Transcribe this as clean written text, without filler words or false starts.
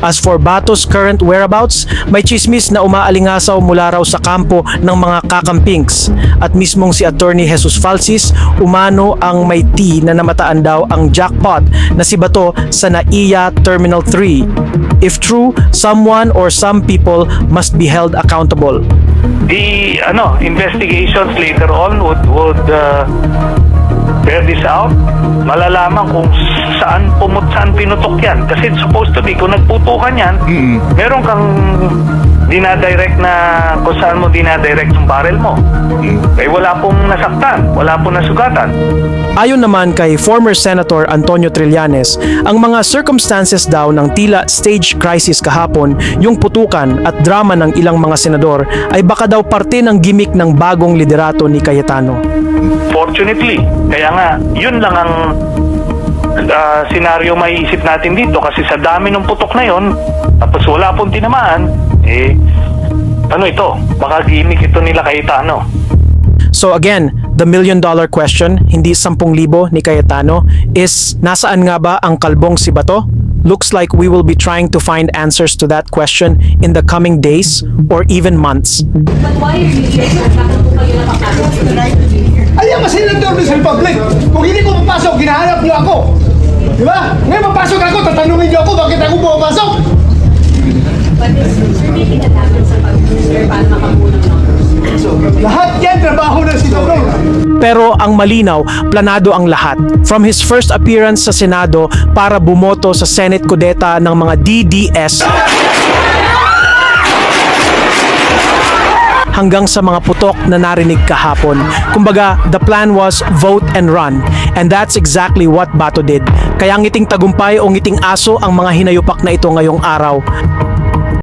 As for Bato's current whereabouts, may chismis na umaalingasaw mula raw sa kampo ng mga kakampings at mismong si Attorney Jesus Falsis umano ang may tea na namataan daw ang jackpot na si Bato sa NAIA Terminal 3. If true, someone or some people must be held accountable. The investigations later on would bear this out. Malalaman kung saan pinutok yan. Kasi it's supposed to be, kung nagputukan yan, meron kang dinadirect na kung saan mo dinadirect yung barrel mo. Eh wala pong nasaktan, wala pong nasugatan. Ayon naman kay former Senator Antonio Trillanes, ang mga circumstances daw ng tila stage crisis kahapon, yung putukan at drama ng ilang mga senador ay baka daw parte ng gimmick ng bagong liderato ni Cayetano. Fortunately, kaya nga, yun lang ang senaryo may isip natin dito kasi sa dami ng putok na yon, tapos wala pong tinamaan, baka gimmick ito nila Cayetano. So again, the million-dollar question, hindi 10,000 ni Cayetano, is nasaan nga ba ang kalbong si Bato? Looks like we will be trying to find answers to that question in the coming days or even months. But why are you here, sir? Bakit po kayo nakapasok? Ayan kasi nandun sa Republic. Kung hindi ko papasok, ginahanap niyo ako. Di ba? Ngayon papasok ako, tatanungin niyo ako bakit ako pumapasok. But sir, may kinalaman sa pag-sir para makabulong ng Lahat yan, trabaho ng Senador. Pero ang malinaw, planado ang lahat. From his first appearance sa Senado para bumoto sa Senate kudeta ng mga DDS hanggang sa mga putok na narinig kahapon. Kumbaga, the plan was vote and run. And that's exactly what Bato did. Kaya ngiting tagumpay o ngiting aso ang mga hinayupak na ito ngayong araw.